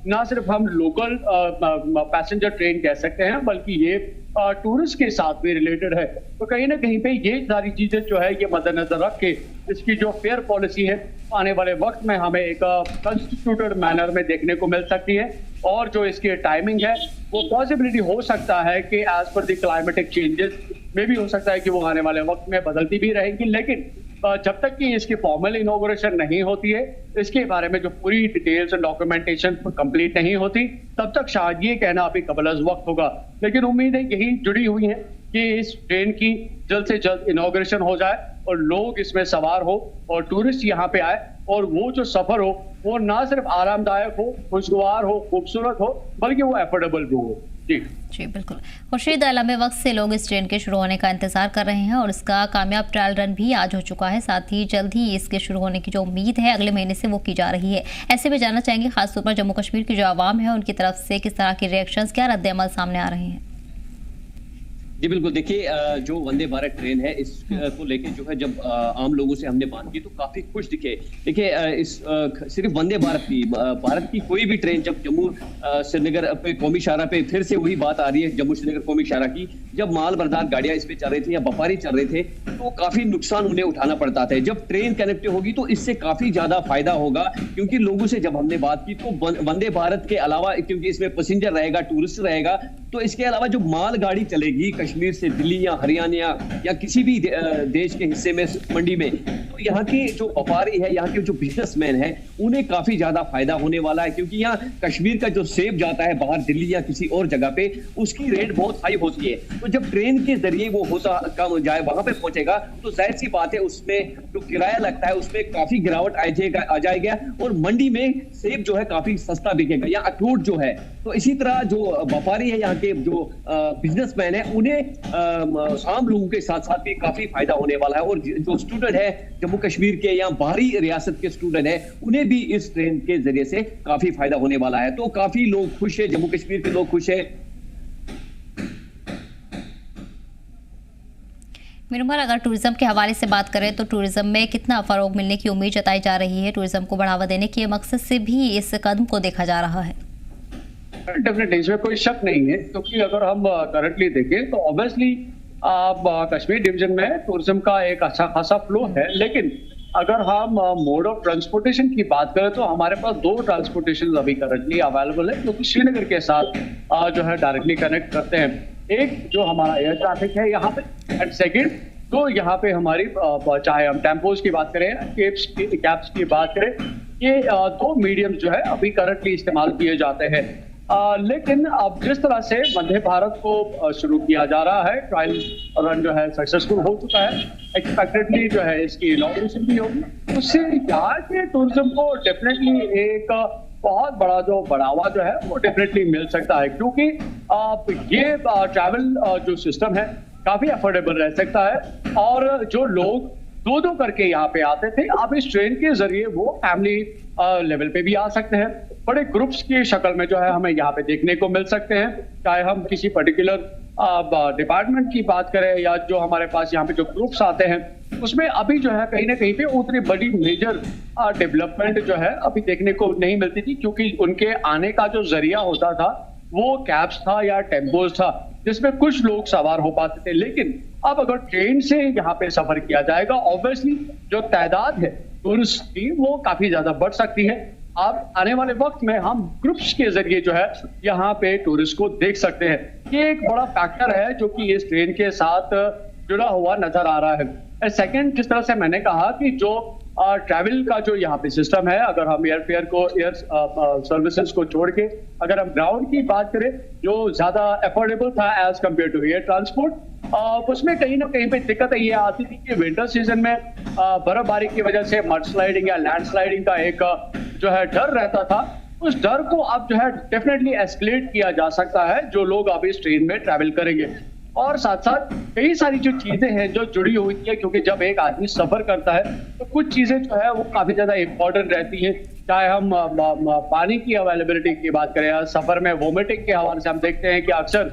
ना सिर्फ हम लोकल पैसेंजर ट्रेन कह सकते हैं बल्कि ये टूरिस्ट के साथ भी रिलेटेड है। तो कहीं ना कहीं पे ये सारी चीजें जो है ये मद्देनजर रख के इसकी जो फेयर पॉलिसी है आने वाले वक्त में हमें एक कंस्टिट्यूटेड मैनर में देखने को मिल सकती है। और जो इसकी टाइमिंग है वो पॉसिबिलिटी हो सकता है कि as per the climatic changes में भी हो सकता है कि वो आने वाले वक्त में बदलती भी रहेंगी। लेकिन जब तक कि इसकी फॉर्मल इनॉग्रेशन नहीं होती है, इसके बारे में जो पूरी डिटेल्स और डॉक्यूमेंटेशन कंप्लीट नहीं होती, तब तक शायद ये कहना अभी कबल वक्त होगा। लेकिन उम्मीद है यही जुड़ी हुई है कि इस ट्रेन की जल्द से जल्द इनॉग्रेशन हो जाए और लोग इसमें सवार हो और टूरिस्ट यहाँ पे आए और वो जो सफर हो वो ना सिर्फ आरामदायक हो, खुशगवार हो, खूबसूरत हो, बल्कि वो एफोर्डेबल भी हो। जी बिल्कुल खुर्शीद, लंबे वक्त से लोग इस ट्रेन के शुरू होने का इंतजार कर रहे हैं और इसका कामयाब ट्रायल रन भी आज हो चुका है। साथ ही जल्द ही इसके शुरू होने की जो उम्मीद है अगले महीने से वो की जा रही है। ऐसे में जानना चाहेंगे खासतौर पर जम्मू कश्मीर की जो आवाम है उनकी तरफ से किस तरह के रिएक्शंस, क्या रद्द-ए-अमल सामने आ रहे हैं? जी बिल्कुल, देखिए जो वंदे भारत ट्रेन है इसको लेके जो है जब आम लोगों से हमने बात की तो काफी खुश दिखे। देखिए इस सिर्फ वंदे भारत की कोई भी ट्रेन जब जम्मू श्रीनगर पे कौमी शाहरा पे फिर से वही बात आ रही है जम्मू श्रीनगर कौमी शाहरा की, जब माल बरदार गाड़ियां इस पे चल रही थी या व्यापारी चल रहे थे तो काफी नुकसान उन्हें उठाना पड़ता था। जब ट्रेन कनेक्ट होगी तो इससे काफी ज्यादा फायदा होगा, क्योंकि लोगों से जब हमने बात की तो वंदे भारत के अलावा, क्योंकि इसमें पैसेंजर रहेगा, टूरिस्ट रहेगा, तो इसके अलावा जो माल गाड़ी चलेगी कश्मीर से दिल्ली या हरियाणा या किसी भी देश के हिस्से में मंडी में, तो यहाँ के जो व्यापारी है, यहाँ के जो बिजनेसमैन है, उन्हें काफी ज्यादा फायदा होने वाला है। क्योंकि यहाँ कश्मीर का जो सेब जाता है बाहर दिल्ली या किसी और जगह पे, उसकी रेट बहुत हाई होती है। तो जब ट्रेन के जरिए वो होता कम जाए वहां पे पहुंचेगा तो जाहिर सी बात है उसमें जो किराया लगता है उसमें काफी गिरावट आ जाएगा और मंडी में सेब जो है काफी सस्ता बिकेगा या अखरोट जो है। तो इसी तरह जो व्यापारी है, यहाँ के जो बिजनेसमैन है, उन्हें आम लोगों के साथ साथ भी काफी फायदा होने वाला है। और जो स्टूडेंट है जम्मू कश्मीर के या बाहरी रियासत के स्टूडेंट है, उन्हें भी इस ट्रेन के जरिए से काफी फायदा होने वाला है। तो काफी लोग खुश है, जम्मू कश्मीर के लोग खुश है। मीनुमर, अगर टूरिज्म के हवाले से बात करें तो टूरिज्म में कितना फरोग मिलने की उम्मीद जताई जा रही है? टूरिज्म को बढ़ावा देने के मकसद से भी इस कदम को देखा जा रहा है। डेफिनेटली इसमें कोई शक नहीं है, क्योंकि अगर हम करंटली देखें तो ऑब्वियसली कश्मीर डिवीजन में टूरिज्म का एक अच्छा खासा फ्लो है। लेकिन अगर हम मोड ऑफ ट्रांसपोर्टेशन की बात करें तो हमारे पास दो ट्रांसपोर्टेशन अभी करंटली अवेलेबल है जो कि श्रीनगर के साथ जो है डायरेक्टली कनेक्ट करते हैं। एक जो हमारा एयर ट्रैफिक है यहाँ पे, एंड सेकेंड तो यहाँ पे हमारी चाहे हम टेम्पोज की बात करें, कैब्स की बात करें, ये दो मीडियम जो है अभी करंटली इस्तेमाल किए जाते हैं। लेकिन अब जिस तरह से वंदे भारत को शुरू किया जा रहा है, ट्रायल रन जो है सक्सेसफुल हो चुका है, एक्सपेक्टेडली जो है इसकी इनॉग्रेशन भी होगी, उससे यहाँ के टूरिज्म को डेफिनेटली एक बहुत बड़ा जो बढ़ावा जो है वो डेफिनेटली मिल सकता है। क्योंकि ये ट्रैवल जो सिस्टम है काफी अफोर्डेबल रह सकता है और जो लोग दो करके यहाँ पे आते थे, अब इस ट्रेन के जरिए वो फैमिली लेवल पे भी आ सकते हैं। बड़े ग्रुप्स की शक्ल में जो है हमें यहाँ पे देखने को मिल सकते हैं, चाहे हम किसी पर्टिकुलर डिपार्टमेंट की बात करें या जो हमारे पास यहाँ पे जो ग्रुप्स आते हैं, उसमें अभी जो है कहीं ना कहीं पे उतनी बड़ी मेजर डेवलपमेंट जो है अभी देखने को नहीं मिलती थी, क्योंकि उनके आने का जो जरिया होता था वो कैब्स था या टेम्पोज था, जिसमें कुछ लोग सवार हो पाते थे। लेकिन अब अगर ट्रेन से यहाँ पे सफर किया जाएगा, ऑब्वियसली जो तादाद है टूरिस्ट की वो काफी ज्यादा बढ़ सकती है। अब आने वाले वक्त में हम ग्रुप्स के जरिए जो है यहाँ पे टूरिस्ट को देख सकते हैं। ये एक बड़ा फैक्टर है जो कि इस ट्रेन के साथ जुड़ा हुआ नजर आ रहा है। सेकंड, जिस तरह से मैंने कहा कि जो ट्रैवल का जो यहाँ पे सिस्टम है, अगर हम एयर सर्विसेज को छोड़ के अगर हम ग्राउंड की बात करें, जो ज्यादा अफोर्डेबल था as compared to air transport, उसमें कहीं ना कहीं पे दिक्कत ये आती थी कि विंटर सीजन में बर्फबारी की वजह से मड स्लाइडिंग या लैंड स्लाइडिंग का एक जो है डर रहता था। उस डर को अब जो है डेफिनेटली एस्केलेट किया जा सकता है जो लोग अब इस ट्रेन में ट्रैवल करेंगे। और साथ साथ कई सारी जो चीजें हैं जो जुड़ी हुई है, क्योंकि जब एक आदमी सफर करता है तो कुछ चीजें जो है वो काफी ज्यादा इंपॉर्टेंट रहती हैं। चाहे हम पानी की अवेलेबिलिटी की बात करें या सफर में वोमिटिंग के हवाले से हम देखते हैं कि अक्सर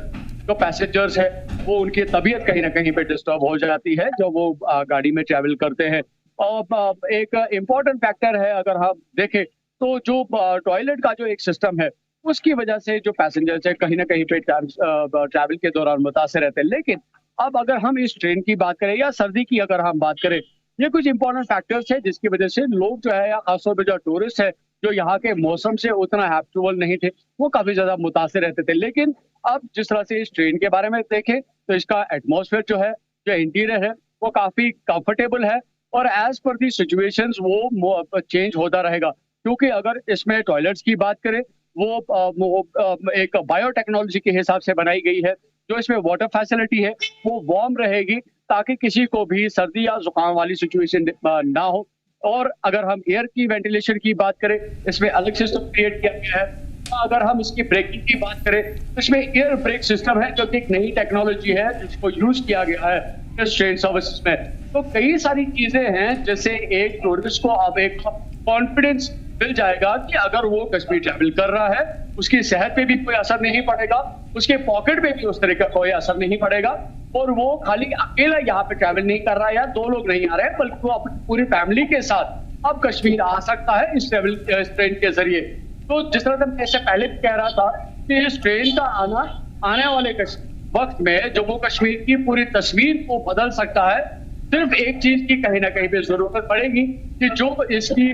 जो पैसेंजर्स है वो उनकी तबीयत कहीं ना कहीं पे डिस्टर्ब हो जाती है जब वो गाड़ी में ट्रैवल करते हैं। और एक इम्पॉर्टेंट फैक्टर है, अगर हम देखें तो जो टॉयलेट का जो एक सिस्टम है उसकी वजह से जो पैसेंजर्स है कहीं ना कहीं पे ट्रैवल के दौरान मुतासर रहते हैं। लेकिन अब अगर हम इस ट्रेन की बात करें या सर्दी की अगर हम बात करें, ये कुछ इंपॉर्टेंट फैक्टर्स है जिसकी वजह से लोग जो है या खासतौर पर जो टूरिस्ट है जो यहाँ के मौसम से उतना हैप्टूअल नहीं थे, वो काफी ज्यादा मुतासर रहते थे। लेकिन अब जिस तरह से इस ट्रेन के बारे में देखें तो इसका एटमॉस्फेयर जो है, जो इंटीरियर है, वो काफी कंफर्टेबल है और एज पर दी सिचुएशंस वो चेंज होता रहेगा। क्योंकि अगर इसमें टॉयलेट्स की बात करें, वो एक बायोटेक्नोलॉजी के हिसाब से बनाई गई है। जो इसमें वाटर फैसिलिटी है वो वार्म रहेगी ताकि किसी को भी सर्दी या जुकाम वाली सिचुएशन ना हो। और अगर हम एयर की वेंटिलेशन की बात करें, इसमें अलग सिस्टम क्रिएट किया गया है। अगर हम इसकी ब्रेकिंग की बात करें तो इसमें एयर ब्रेक सिस्टम है जो कि एक नई टेक्नोलॉजी है जिसको यूज किया गया है इस ट्रेन सर्विस में। तो कई सारी चीजें हैं जैसे एक टूरिस्ट को अब एक कॉन्फिडेंस मिल जाएगा कि अगर वो कश्मीर ट्रैवल कर रहा है उसकी सेहत पे भी कोई असर नहीं पड़ेगा, उसके पॉकेट पे भी उस तरह का कोई असर नहीं पड़ेगा और वो खाली अकेला यहाँ पे ट्रैवल नहीं कर रहा है या 2 लोग नहीं आ रहे हैं, बल्कि वो अपनी पूरी फैमिली के साथ अब कश्मीर आ सकता है इस ट्रेन के जरिए। तो जिस तरह से मैं इससे पहले भी कह रहा था कि इस ट्रेन का आना आने वाले वक्त में जम्मू कश्मीर की पूरी तस्वीर को बदल सकता है। सिर्फ एक चीज की कहीं ना कहीं पे जरूरत पड़ेगी कि जो इसकी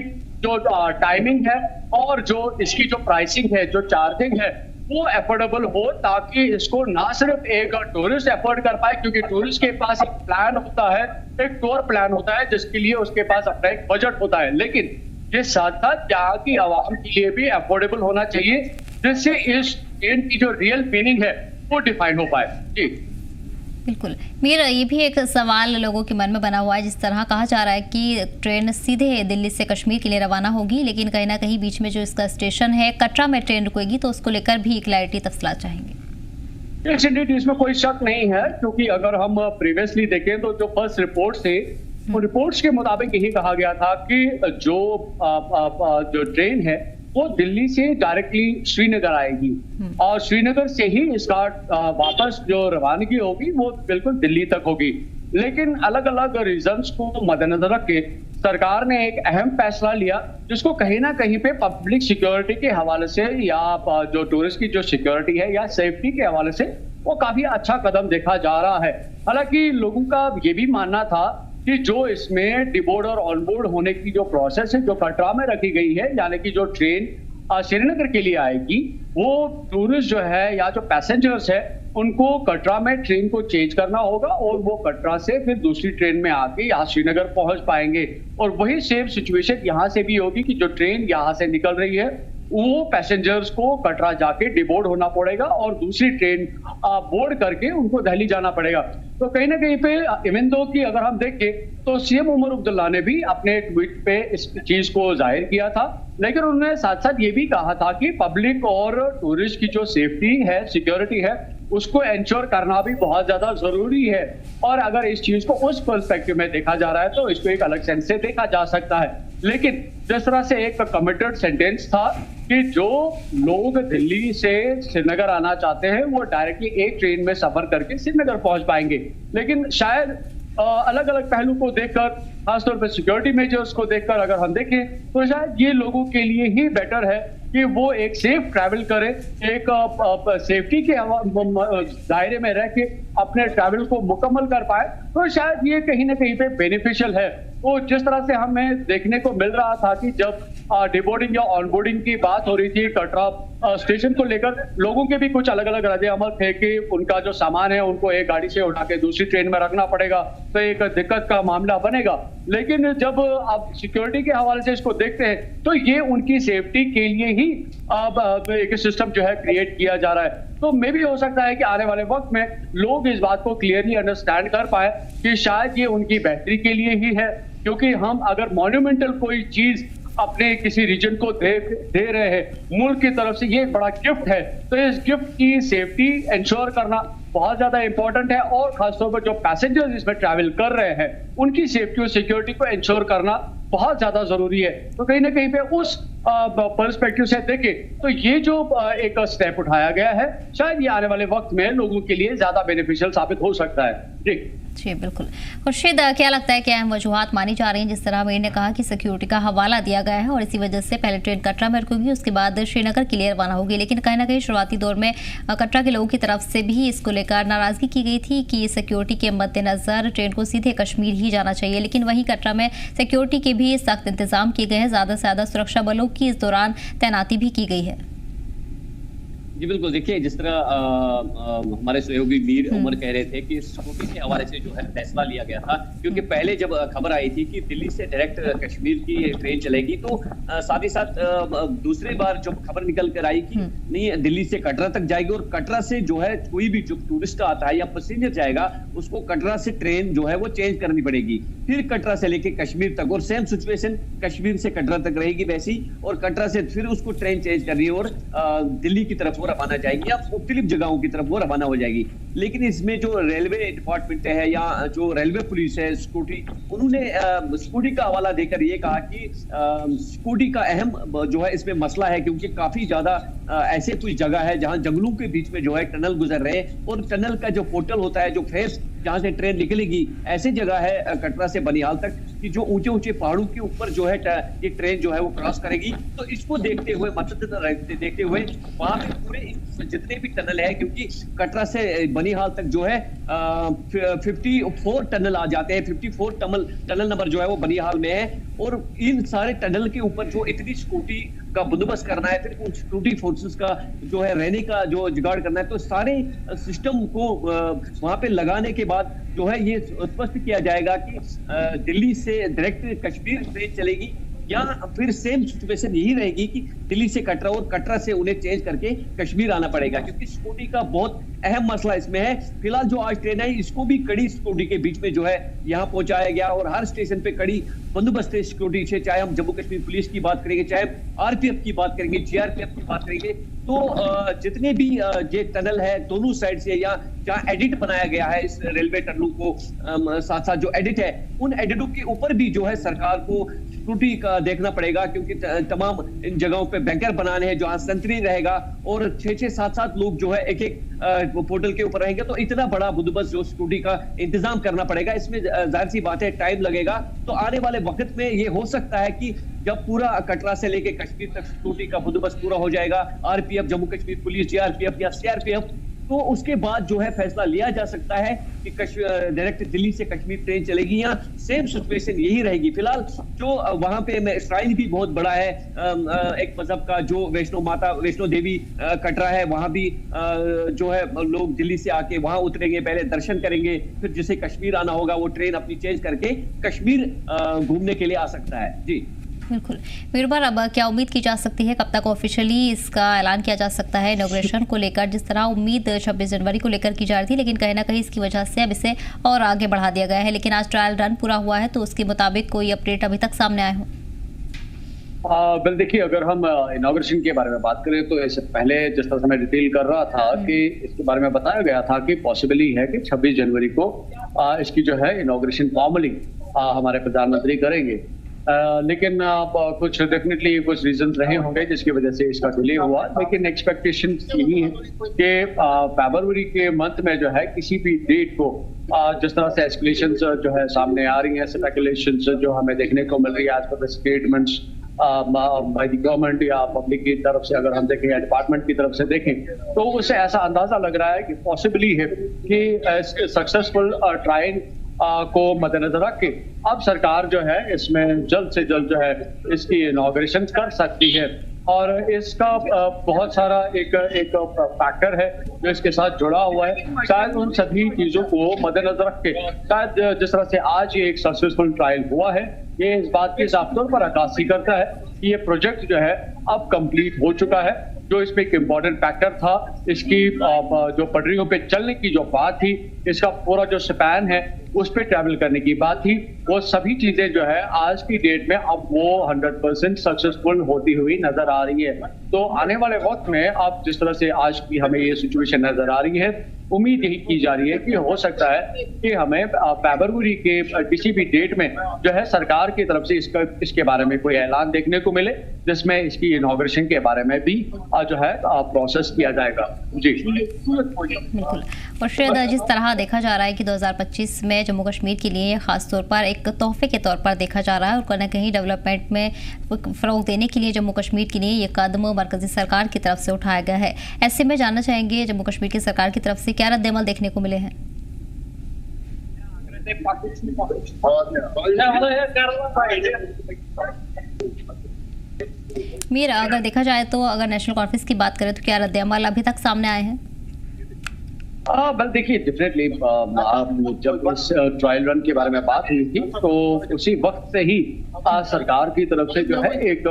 जो टाइमिंग है और जो इसकी जो प्राइसिंग है, जो चार्जिंग है, वो एफोर्डेबल हो ताकि इसको ना सिर्फ एक टूरिस्ट एफोर्ड कर पाए, क्योंकि टूरिस्ट के पास एक प्लान होता है, एक टूर प्लान होता है जिसके लिए उसके पास अपना एक बजट होता है। लेकिन ये साथ साथ यहाँ की आवाम के लिए भी अफोर्डेबल होना चाहिए जिससे इस ट्रेन की जो रियल मीनिंग है वो डिफाइन हो पाए। जी बिल्कुल मीर, ये भी एक सवाल लोगों के मन में बना हुआ है। जिस तरह कहा जा रहा है कि ट्रेन सीधे दिल्ली से कश्मीर के लिए रवाना होगी, लेकिन कहीं ना कहीं बीच में जो इसका स्टेशन है कटरा में ट्रेन रुकेगी, तो उसको लेकर भी क्लैरिटी तफसीलात चाहेंगे। इसमें कोई शक नहीं है, क्योंकि अगर हम प्रीवियसली देखें तो जो फर्स्ट रिपोर्ट थे वो रिपोर्ट्स के मुताबिक यही कहा गया था कि जो ट्रेन है वो दिल्ली से डायरेक्टली श्रीनगर आएगी और श्रीनगर से ही इसका वापस जो रवानगी होगी वो बिल्कुल दिल्ली तक होगी। लेकिन अलग अलग रीजंस को मद्देनजर रख के सरकार ने एक अहम फैसला लिया जिसको कहीं ना कहीं पे पब्लिक सिक्योरिटी के हवाले से या जो टूरिस्ट की जो सिक्योरिटी है या सेफ्टी के हवाले से वो काफी अच्छा कदम देखा जा रहा है। हालांकि लोगों का ये भी मानना था कि जो इसमें डिबोर्ड और ऑनबोर्ड होने की जो प्रोसेस है जो कटरा में रखी गई है, यानी कि जो ट्रेन श्रीनगर के लिए आएगी, वो टूरिस्ट जो है या जो पैसेंजर्स है उनको कटरा में ट्रेन को चेंज करना होगा और वो कटरा से फिर दूसरी ट्रेन में आके यहाँ श्रीनगर पहुंच पाएंगे। और वही सेम सिचुएशन यहाँ से भी होगी कि जो ट्रेन यहाँ से निकल रही है वो पैसेंजर्स को कटरा जाके डिबोर्ड होना पड़ेगा और दूसरी ट्रेन बोर्ड करके उनको दिल्ली जाना पड़ेगा। तो कहीं ना कहीं पे इवन दो कि अगर हम देखें तो सीएम उमर अब्दुल्ला ने भी अपने ट्वीट पे इस चीज को जाहिर किया था, लेकिन उन्होंने साथ साथ ये भी कहा था कि पब्लिक और टूरिस्ट की जो सेफ्टी है, सिक्योरिटी है, उसको एंश्योर करना भी बहुत ज्यादा जरूरी है। और अगर इस चीज को उस पर्सपेक्टिव में देखा जा रहा है तो इसको एक अलग सेंस से देखा जा सकता है। लेकिन जिस तरह से एक कमिटेड सेंटेंस था कि जो लोग दिल्ली से श्रीनगर आना चाहते हैं वो डायरेक्टली एक ट्रेन में सफर करके श्रीनगर पहुंच पाएंगे। लेकिन शायद अलग अलग पहलू को देखकर, खासतौर पर सिक्योरिटी मेजर्स को देखकर अगर हम देखें तो शायद ये लोगों के लिए ही बेटर है कि वो एक सेफ ट्रैवल करे, एक सेफ्टी के दायरे में रह के अपने ट्रैवल को मुकम्मल कर पाए। तो शायद ये कहीं ना कहीं पे बेनिफिशियल है। तो जिस तरह से हमें देखने को मिल रहा था कि जब डिबोर्डिंग या ऑनबोर्डिंग की बात हो रही थी कटरा स्टेशन को लेकर, लोगों के भी कुछ अलग अलग रद्द अमल थे कि उनका जो सामान है उनको एक गाड़ी से उठा के दूसरी ट्रेन में रखना पड़ेगा, तो एक दिक्कत का मामला बनेगा। लेकिन जब आप सिक्योरिटी के हवाले से इसको देखते हैं तो ये उनकी सेफ्टी के लिए ही एक सिस्टम जो है क्रिएट किया जा रहा है। तो मे भी हो सकता है कि आने वाले वक्त में लोग इस बात को क्लियरली अंडरस्टैंड कर पाए कि शायद ये उनकी बेहतरी के लिए ही है, क्योंकि हम अगर मॉन्यूमेंटल कोई चीज अपने किसी रीजन को दे रहे हैं मुल्क की तरफ से, ये एक बड़ा गिफ्ट है, तो इस गिफ्ट की सेफ्टी इंश्योर करना बहुत ज्यादा इंपॉर्टेंट है। और खासतौर पर जो पैसेंजर्स इसमें ट्रैवल कर रहे हैं उनकी सेफ्टी और सिक्योरिटी को इंश्योर करना बहुत ज्यादा जरूरी है। तो कहीं ना कहीं पे उस पर्सपेक्टिव से देखें तो ये जो एक स्टेप उठाया गया है शायद ये आने वाले वक्त में लोगों के लिए ज्यादा बेनिफिशियल साबित हो सकता है। जी बिल्कुल। खुर्शीद, क्या लगता है कि अहम वजूहात मानी जा रही हैं? जिस तरह अमीर ने कहा कि सिक्योरिटी का हवाला दिया गया है और इसी वजह से पहले ट्रेन कटरा में रुकेगी, उसके बाद श्रीनगर के लिए रवाना होगी, लेकिन कहीं ना कहीं शुरुआती दौर में कटरा के लोगों की तरफ से भी इसको लेकर नाराजगी की गई थी कि सिक्योरिटी के मद्देनजर ट्रेन को सीधे कश्मीर ही जाना चाहिए। लेकिन वहीं कटरा में सिक्योरिटी के भी सख्त इंतजाम किए गए हैं, ज़्यादा से ज़्यादा सुरक्षा बलों की इस दौरान तैनाती भी की गई है। जी बिल्कुल, देखिए जिस तरह हमारे सहयोगी मीर उमर कह रहे थे कि सिक्योरिटी के हवाले से जो है फैसला लिया गया था, क्योंकि पहले जब खबर आई थी कि दिल्ली से डायरेक्ट कश्मीर की ट्रेन चलेगी तो साथ ही साथ दूसरी बार जब खबर निकल कर आई कि नहीं दिल्ली से कटरा तक जाएगी और कटरा से जो है कोई भी जो टूरिस्ट आता है या पैसेंजर जाएगा उसको कटरा से ट्रेन जो है वो चेंज करनी पड़ेगी, फिर कटरा से लेके कश्मीर तक, और सेम सिचुएशन कश्मीर से कटरा तक रहेगी वैसी, और कटरा से फिर उसको ट्रेन चेंज करनी है और दिल्ली की तरफ रवाना जाएगी या मुख्तलिफ जगहों की तरफ वो रवाना हो जाएगी। लेकिन इसमें जो रेलवे डिपार्टमेंट है या जो रेलवे पुलिस है सिक्योरिटी, उन्होंने सिक्योरिटी का हवाला देकर ये कहा कि सिक्योरिटी का अहम जो है इसमें मसला है, क्योंकि काफी ज्यादा ऐसे कुछ जगह है जहां जंगलों के बीच में जो है टनल गुजर रहे हैं और टनल का जो पोर्टल होता है, जो फेस जहां से ट्रेन निकलेगी, ऐसी जगह है कटरा से बनिहाल तक कि जो ऊंचे ऊंचे पहाड़ों के ऊपर जो है ये ट्रेन जो है वो क्रॉस करेगी। तो इसको देखते हुए देखते हुए वहां पे पूरे जितने भी टनल है, क्योंकि कटरा से बनिहाल तक जो है 54 टनल आ जाते हैं, 54 टनल नंबर जो है वो बनिहाल में है, और इन सारे टनल के ऊपर जो इतनी सिक्योरिटी का बंदोबस्त करना है, फिर उन सिक्योरिटी फोर्सेस का जो है रहने का जो जुगाड़ करना है, तो सारे सिस्टम को वहां पे लगाने के बाद जो है ये स्पष्ट किया जाएगा कि दिल्ली से डायरेक्ट कश्मीर ट्रेन चलेगी या फिर सेम सिचुएशन यही रहेगी कि दिल्ली से कटरा और कटरा से उन्हें चेंज करके कश्मीर आना पड़ेगा, क्योंकि सिक्योरिटी का बहुत अहम मसला इसमें है। फिलहाल जो आज ट्रेन है इसको भी कड़ी सिक्योरिटी के बीच में जो है यहाँ पहुंचाया गया और हर स्टेशन पे कड़ी बंदोबस्त है सिक्योरिटी से, चाहे हम जम्मू कश्मीर पुलिस की बात करेंगे, चाहे आरपीएफ की बात करेंगे, जीआरपीएफ की बात करेंगे, तो जितने भी ये टनल है दोनों साइड से या जहाँ एडिट बनाया गया है इस रेलवे टनलों को साथ साथ जो एडिट है उन एडिटों के ऊपर भी जो है सरकार को सिक्योरिटी का देखना पड़ेगा, क्योंकि तमाम इन जगहों पे बैंकर बनाने हैं जहाँ सेंट्री रहेगा और 6-7 लोग जो है एक पोर्टल के ऊपर रहेंगे, तो इतना बड़ा बंदोबस्त जो सिक्योरिटी का इंतजाम करना पड़ेगा, इसमें जाहिर सी बात है टाइम लगेगा। तो आने वाले वक्त में ये हो सकता है कि जब पूरा कटरा से लेके कश्मीर तक सिक्योरिटी का बंदोबस्त पूरा हो जाएगा, RPF, Jammu Kashmir police, GRPF या सीआरपीएफ, तो उसके बाद जो है फैसला लिया जा सकता है कि डायरेक्ट दिल्ली से कश्मीर ट्रेन चलेगी या सेम सिचुएशन यही रहेगी। फिलहाल जो वहां पे श्राइन भी बहुत बड़ा है एक मजहब का, जो वैष्णो देवी कटरा है, वहां भी जो है लोग दिल्ली से आके वहां उतरेंगे, पहले दर्शन करेंगे, फिर जिसे कश्मीर आना होगा वो ट्रेन अपनी चेंज करके कश्मीर घूमने के लिए आ सकता है। जी बिल्कुल। मीरबार, अब क्या उम्मीद की जा सकती है, कब तक ऑफिशियली इसका ऐलान किया जा सकता है इनॉग्रेशन को लेकर? जिस तरह उम्मीद 26 जनवरी को लेकर की जा रही थी, लेकिन कहीं ना कहीं इसकी वजह से अब इसे और आगे बढ़ा दिया गया है, लेकिन आज ट्रायल रन पूरा हुआ है, तो उसके मुताबिक कोई अपडेट अभी तक सामने आए हो? बिल देखिए, अगर हम इनॉग्रेशन के बारे में बात करें तो इससे पहले जिस तरह से मैं डिटेल कर रहा था कि इसके बारे में बताया गया था कि पॉसिबली है कि 26 जनवरी को इसकी जो है इनॉग्रेशन फॉर्मली हमारे प्रधानमंत्री करेंगे। लेकिन कुछ डेफिनेटली कुछ रीजंस रहे होंगे जिसकी वजह से इसका डिले हुआ, लेकिन एक्सपेक्टेशन यही है कि फरवरी के मंथ में जो है किसी भी डेट को जिस तरह से एस्केलेशन जो है सामने आ रही हैं, स्पेकुलेशन जो हमें देखने को मिल रही है as per the statements by the government या पब्लिक की तरफ से, अगर हम देखें या डिपार्टमेंट की तरफ से देखें, तो उससे ऐसा अंदाजा लग रहा है कि पॉसिबली है कि सक्सेसफुल ट्रायल को मद्देनजर रख के अब सरकार जो है इसमें जल्द से जल्द जो है इसकी इनॉग्रेशन कर सकती है। और इसका बहुत सारा एक फैक्टर है जो इसके साथ जुड़ा हुआ है। शायद उन सभी चीजों को मद्देनजर रख के शायद जिस तरह से आज ये एक सक्सेसफुल ट्रायल हुआ है, ये इस बात के साफ तौर पर अक्कासी करता है कि ये प्रोजेक्ट जो है अब कंप्लीट हो चुका है। जो इसमें एक इम्पॉर्टेंट फैक्टर था, इसकी जो पटरियों पे चलने की जो बात थी, इसका पूरा जो स्पैन है उस पे ट्रैवल करने की बात थी, वो सभी चीजें जो है आज की डेट में अब वो 100% सक्सेसफुल होती हुई नजर आ रही है। तो आने वाले वक्त में अब जिस तरह से आज की हमें ये सिचुएशन नजर आ रही है, उम्मीद यही की जा रही है कि हो सकता है कि हमें फरवरी के किसी भी डेट में जो है सरकार की तरफ से इसके बारे में कोई ऐलान देखने को मिले, जिसमें इसकी इनॉग्रेशन के बारे में भी जो है प्रोसेस किया जाएगा। जी बिल्कुल। और शायद जिस तरह देखा जा रहा है कि 2025 में जम्मू कश्मीर के लिए खास तौर पर एक तोहफे के तौर पर देखा जा रहा है और कहीं ना कहीं डेवलपमेंट में फ़रोग देने के लिए जम्मू कश्मीर के लिए ये कदम मरकजी सरकार की तरफ से उठाया गया है। ऐसे में जानना चाहेंगे जम्मू कश्मीर की सरकार की तरफ से क्या रद्द-ए-अमल देखने को मिले हैं? मीरा, अगर देखा जाए तो अगर नेशनल कॉन्फ्रेंस की बात करें तो क्या रद्द-ए-अमल अभी तक सामने आए हैं? बल देखिए, डेफिनेटली जब इस ट्रायल रन के बारे में बात हुई थी तो उसी वक्त से ही सरकार की तरफ से जो है एक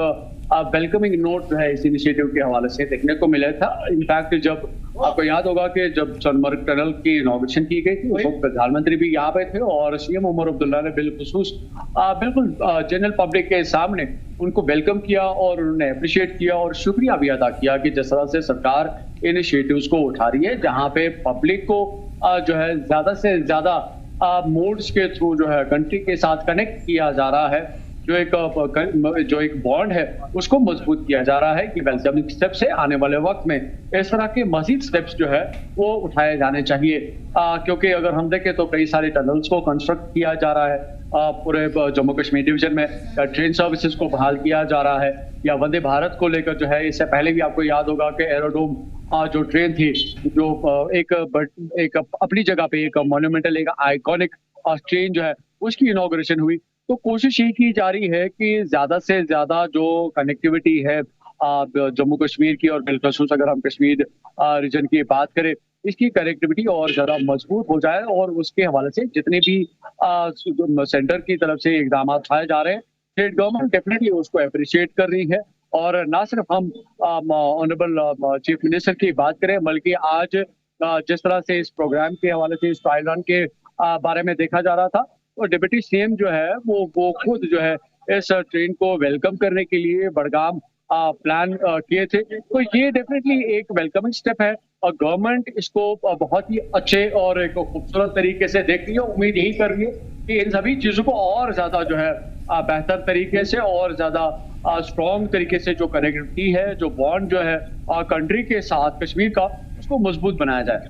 वेलकमिंग नोट जो है इस इनिशिएटिव के हवाले से देखने को मिला था। इनफैक्ट जब आपको याद होगा कि जब सोनमर्ग टनल की इनॉग्रेशन की गई थी, तो प्रधानमंत्री भी यहाँ पे थे और सीएम उमर अब्दुल्ला ने बिलखुसूस बिल्कुल जनरल पब्लिक के सामने उनको वेलकम किया और उन्होंने अप्रिशिएट किया और शुक्रिया भी अदा किया कि जिस तरह से सरकार इनिशिएटिव्स को उठा रही है, जहाँ पे पब्लिक को जो है ज्यादा से ज्यादा मोड्स के थ्रू जो है कंट्री के साथ कनेक्ट किया जा रहा है, जो एक बॉन्ड है उसको मजबूत किया जा रहा है कि वेलकमिंग स्टेप से आने वाले वक्त में इस तरह के मजीद स्टेप्स जो है वो उठाए जाने चाहिए। क्योंकि अगर हम देखें तो कई सारे टनल्स को कंस्ट्रक्ट किया जा रहा है पूरे जम्मू कश्मीर डिवीजन में, ट्रेन सर्विसेज को बहाल किया जा रहा है, या वंदे भारत को लेकर जो है इससे पहले भी आपको याद होगा कि एरोड्रोम जो ट्रेन थी जो एक अपनी जगह पे एक मॉन्यूमेंटल एक आइकॉनिक ट्रेन जो है उसकी इनॉग्रेशन हुई। तो कोशिश ये की जा रही है कि ज्यादा से ज्यादा जो कनेक्टिविटी है जम्मू कश्मीर की और बिलखसूस अगर हम कश्मीर रीजन की बात करें, इसकी कनेक्टिविटी और ज्यादा मजबूत हो जाए और उसके हवाले से जितने भी सेंटर की तरफ से इकदाम उठाए जा रहे हैं, स्टेट गवर्नमेंट डेफिनेटली उसको अप्रिशिएट कर रही है। और ना सिर्फ हम ऑनरेबल चीफ मिनिस्टर की बात करें, बल्कि आज जिस तरह से इस प्रोग्राम के हवाले से इस ट्रायल रन के बारे में देखा जा रहा था, और डिप्टी सीएम जो है वो खुद जो है इस ट्रेन को वेलकम करने के लिए बड़गाम प्लान किए थे। तो ये डेफिनेटली एक वेलकमिंग स्टेप है और गवर्नमेंट इसको बहुत ही अच्छे और एक खूबसूरत तरीके से देख रही है। उम्मीद यही कर रही है कि इन सभी चीजों को और ज्यादा जो है बेहतर तरीके से और ज्यादा स्ट्रॉन्ग तरीके से जो कनेक्टिविटी है, जो बॉन्ड जो है कंट्री के साथ कश्मीर का, उसको मजबूत बनाया जाए।